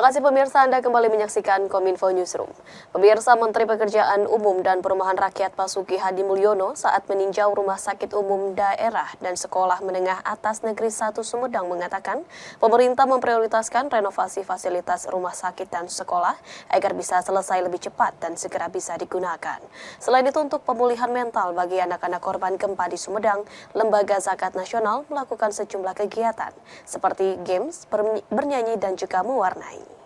kasih pemirsa, Anda kembali menyaksikan Kominfo Newsroom. Pemirsa, Menteri Pekerjaan Umum dan Perumahan Rakyat Basuki Hadi Mulyono saat meninjau Rumah Sakit Umum Daerah dan Sekolah Menengah Atas Negeri 1 Sumedang mengatakan, pemerintah memprioritaskan renovasi fasilitas rumah sakit dan sekolah agar bisa selesai lebih cepat dan segera bisa digunakan. Selain itu, untuk pemulihan mental bagi anak-anak korban gempa di Sumedang, Lembaga Zakat Nasional melakukan sejumlah kegiatan seperti games, bernyanyi dan juga mewarnai.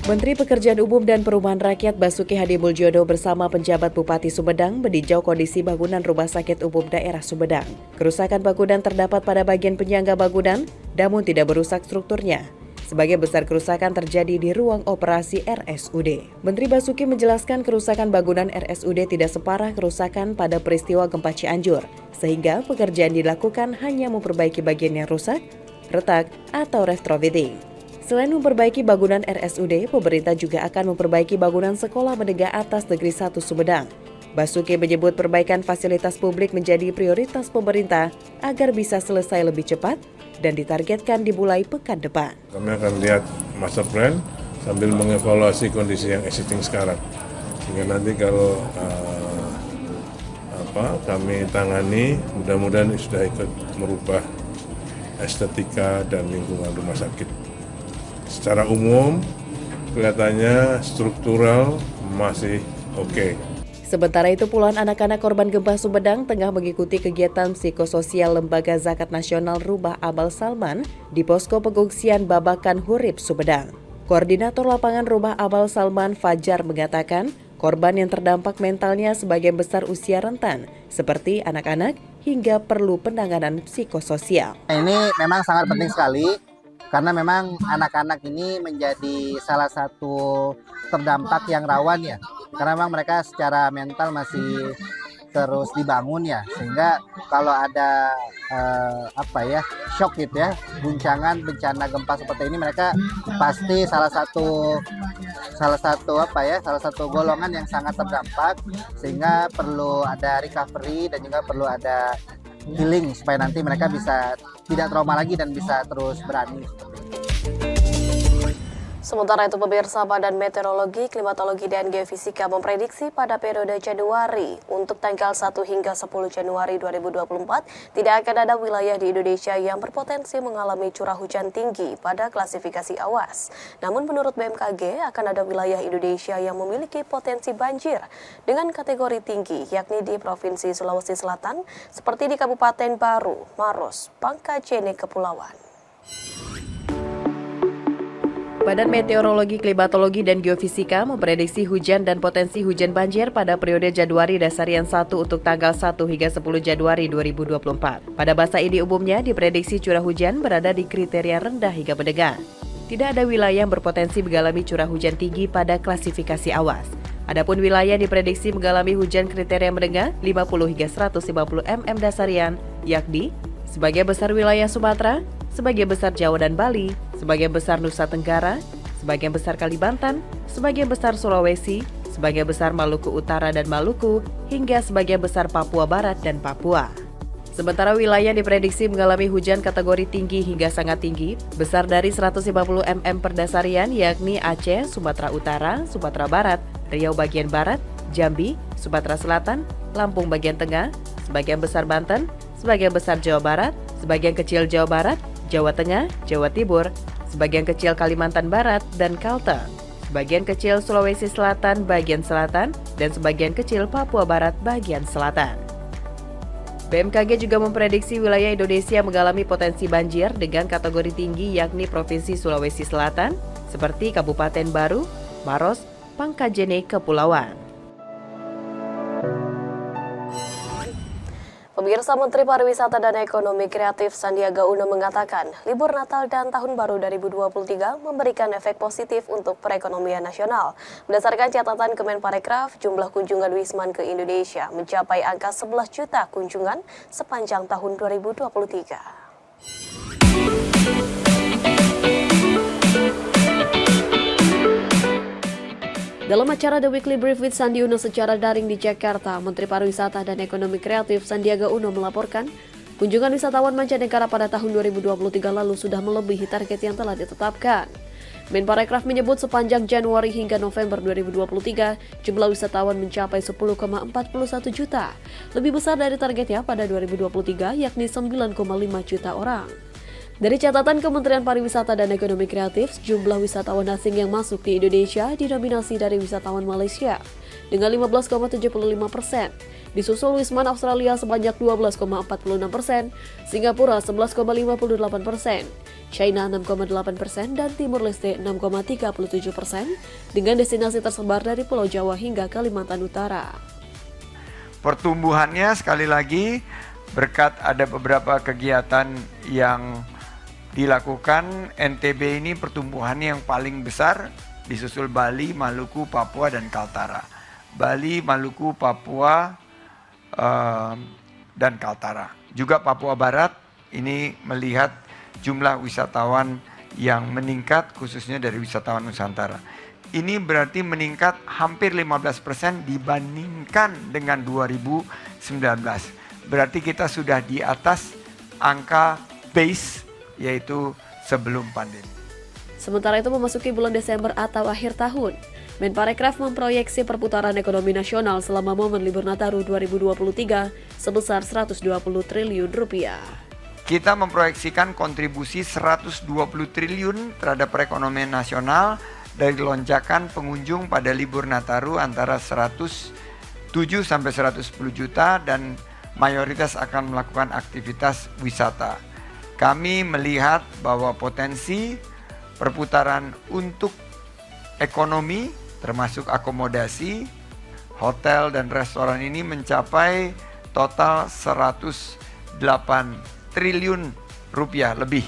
Menteri Pekerjaan Umum dan Perumahan Rakyat Basuki Hadi Mulyono bersama penjabat Bupati Sumedang meninjau kondisi bangunan Rumah Sakit Umum Daerah Sumedang. Kerusakan bangunan terdapat pada bagian penyangga bangunan, namun tidak merusak strukturnya. Sebagian besar kerusakan terjadi di ruang operasi RSUD. Menteri Basuki menjelaskan kerusakan bangunan RSUD tidak separah kerusakan pada peristiwa gempa Cianjur, sehingga pekerjaan dilakukan hanya memperbaiki bagian yang rusak, retak, atau retrofitting. Selain memperbaiki bangunan RSUD, pemerintah juga akan memperbaiki bangunan Sekolah Menengah Atas Negeri 1 Sumedang. Basuki menyebut perbaikan fasilitas publik menjadi prioritas pemerintah agar bisa selesai lebih cepat dan ditargetkan dimulai pekan depan. Kami akan lihat master plan sambil mengevaluasi kondisi yang existing sekarang. Sehingga nanti kalau kami tangani, mudah-mudahan sudah ikut merubah estetika dan lingkungan rumah sakit. Secara umum, kelihatannya struktural masih oke. Sementara itu, puluhan anak-anak korban gempa Sumedang tengah mengikuti kegiatan psikososial Lembaga Zakat Nasional Rumah Amal Salman di Posko Pengungsian Babakan Hurib, Sumedang. Koordinator lapangan Rumah Amal Salman, Fajar, mengatakan korban yang terdampak mentalnya sebagian besar usia rentan, seperti anak-anak, hingga perlu penanganan psikososial. Ini memang sangat penting sekali, karena memang anak-anak ini menjadi salah satu terdampak yang rawan ya. Karena memang mereka secara mental masih terus dibangun ya, sehingga kalau ada shock gitu ya, guncangan bencana gempa seperti ini, mereka pasti salah satu golongan yang sangat terdampak, sehingga perlu ada recovery dan juga perlu ada healing supaya nanti mereka bisa tidak trauma lagi dan bisa terus berani. Sementara itu, pemirsa, Badan Meteorologi, Klimatologi, dan Geofisika memprediksi pada periode Januari untuk tanggal 1 hingga 10 Januari 2024 tidak akan ada wilayah di Indonesia yang berpotensi mengalami curah hujan tinggi pada klasifikasi awas. Namun menurut BMKG akan ada wilayah Indonesia yang memiliki potensi banjir dengan kategori tinggi, yakni di Provinsi Sulawesi Selatan seperti di Kabupaten Baru, Maros, Pangkajene, Kepulauan. Badan Meteorologi, Klimatologi, dan Geofisika memprediksi hujan dan potensi hujan banjir pada periode Januari Dasarian 1 untuk tanggal 1 hingga 10 Januari 2024. Pada masa ini umumnya diprediksi curah hujan berada di kriteria rendah hingga menengah. Tidak ada wilayah yang berpotensi mengalami curah hujan tinggi pada klasifikasi awas. Adapun wilayah diprediksi mengalami hujan kriteria menengah 50 hingga 150 mm Dasarian, yakni sebagian besar wilayah Sumatera, sebagian besar Jawa dan Bali, sebagian besar Nusa Tenggara, sebagian besar Kalimantan, sebagian besar Sulawesi, sebagian besar Maluku Utara dan Maluku, hingga sebagian besar Papua Barat dan Papua. Sementara wilayah diprediksi mengalami hujan kategori tinggi hingga sangat tinggi, besar dari 150 mm per dasarian, yakni Aceh, Sumatera Utara, Sumatera Barat, Riau bagian Barat, Jambi, Sumatera Selatan, Lampung bagian Tengah, sebagian besar Banten, sebagian besar Jawa Barat, sebagian kecil Jawa Barat, Jawa Tengah, Jawa Timur, sebagian kecil Kalimantan Barat dan Kalteng, sebagian kecil Sulawesi Selatan bagian selatan, dan sebagian kecil Papua Barat bagian selatan. BMKG juga memprediksi wilayah Indonesia mengalami potensi banjir dengan kategori tinggi, yakni Provinsi Sulawesi Selatan, seperti Kabupaten Baru, Maros, Pangkajene, Kepulauan. Pemirsa, Menteri Pariwisata dan Ekonomi Kreatif Sandiaga Uno mengatakan, libur Natal dan Tahun Baru 2023 memberikan efek positif untuk perekonomian nasional. Berdasarkan catatan Kemenparekraf, jumlah kunjungan Wisman ke Indonesia mencapai angka 11 juta kunjungan sepanjang tahun 2023. Dalam acara The Weekly Brief with Sandi Uno secara daring di Jakarta, Menteri Pariwisata dan Ekonomi Kreatif Sandiaga Uno melaporkan Kunjungan wisatawan mancanegara pada tahun 2023 lalu sudah melebihi target yang telah ditetapkan. Menparekraf menyebut sepanjang Januari hingga November 2023, jumlah wisatawan mencapai 10,41 juta, lebih besar dari targetnya pada 2023 yakni 9,5 juta orang. Dari catatan Kementerian Pariwisata dan Ekonomi Kreatif, jumlah wisatawan asing yang masuk di Indonesia didominasi dari wisatawan Malaysia dengan 15,75%, disusul Wisman Australia sebanyak 12,46%, Singapura 11,58%, China 6,8%, dan Timur Leste 6,37% dengan destinasi tersebar dari Pulau Jawa hingga Kalimantan Utara. Pertumbuhannya sekali lagi berkat ada beberapa kegiatan yang dilakukan. NTB ini pertumbuhannya yang paling besar, disusul Bali, Maluku, Papua, dan Kaltara. Bali, Maluku, Papua, dan Kaltara. Juga Papua Barat ini melihat jumlah wisatawan yang meningkat khususnya dari wisatawan Nusantara. Ini berarti meningkat hampir 15% dibandingkan dengan 2019. Berarti kita sudah di atas angka base yaitu sebelum pandemi. Sementara itu memasuki bulan Desember atau akhir tahun, Menparekraf memproyeksi perputaran ekonomi nasional selama momen libur Nataru 2023 sebesar 120 triliun rupiah. Kita memproyeksikan kontribusi 120 triliun terhadap perekonomian nasional dari lonjakan pengunjung pada libur Nataru antara 107 sampai 110 juta dan mayoritas akan melakukan aktivitas wisata. Kami melihat bahwa potensi perputaran untuk ekonomi termasuk akomodasi, hotel dan restoran ini mencapai total 108 triliun rupiah lebih.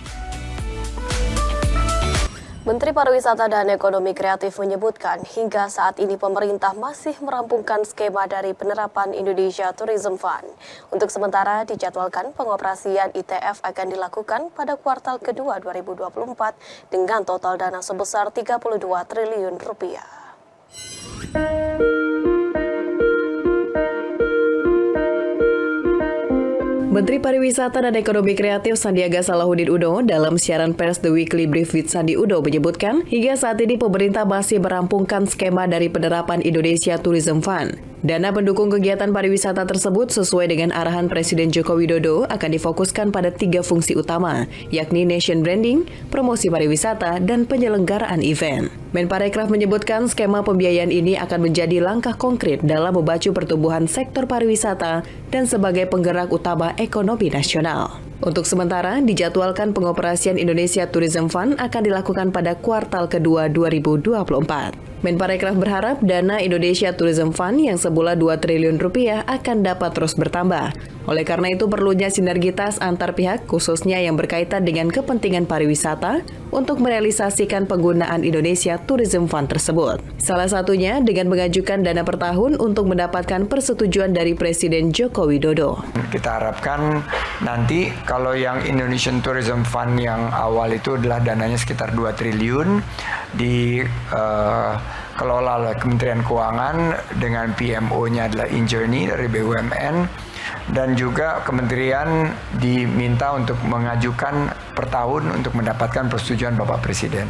Menteri Pariwisata dan Ekonomi Kreatif menyebutkan hingga saat ini pemerintah masih merampungkan skema dari penerapan Indonesia Tourism Fund. Untuk sementara dijadwalkan pengoperasian ITF akan dilakukan pada kuartal kedua 2024 dengan total dana sebesar 32 triliun rupiah. Menteri Pariwisata dan Ekonomi Kreatif Sandiaga Salahuddin Uno dalam siaran pers The Weekly Brief with Sandi Uno menyebutkan hingga saat ini pemerintah masih merampungkan skema dari penerapan Indonesia Tourism Fund. Dana pendukung kegiatan pariwisata tersebut sesuai dengan arahan Presiden Joko Widodo akan difokuskan pada 3 fungsi utama, yakni nation branding, promosi pariwisata, dan penyelenggaraan event. Menparekraf menyebutkan skema pembiayaan ini akan menjadi langkah konkret dalam memacu pertumbuhan sektor pariwisata dan sebagai penggerak utama ekonomi nasional. Untuk sementara, dijadwalkan pengoperasian Indonesia Tourism Fund akan dilakukan pada kuartal kedua 2024. Menparekraf berharap dana Indonesia Tourism Fund yang semula 2 triliun rupiah akan dapat terus bertambah. Oleh karena itu perlunya sinergitas antar pihak khususnya yang berkaitan dengan kepentingan pariwisata untuk merealisasikan penggunaan Indonesia Tourism Fund tersebut. Salah satunya dengan mengajukan dana per tahun untuk mendapatkan persetujuan dari Presiden Joko Widodo. Kita harapkan nanti kalau yang Indonesian Tourism Fund yang awal itu adalah dananya sekitar 2 triliun dikelola oleh Kementerian Keuangan dengan PMO-nya adalah InJourney dari BUMN. Dan juga kementerian diminta untuk mengajukan per tahun untuk mendapatkan persetujuan Bapak Presiden.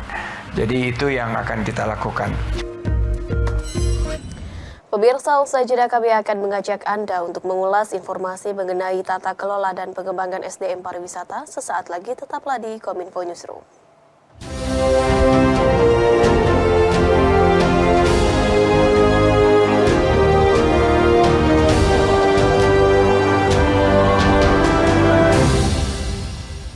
Jadi itu yang akan kita lakukan. Pemirsa, usai jeda kami akan mengajak Anda untuk mengulas informasi mengenai tata kelola dan pengembangan SDM pariwisata. Sesaat lagi tetaplah di Kominfo Newsroom.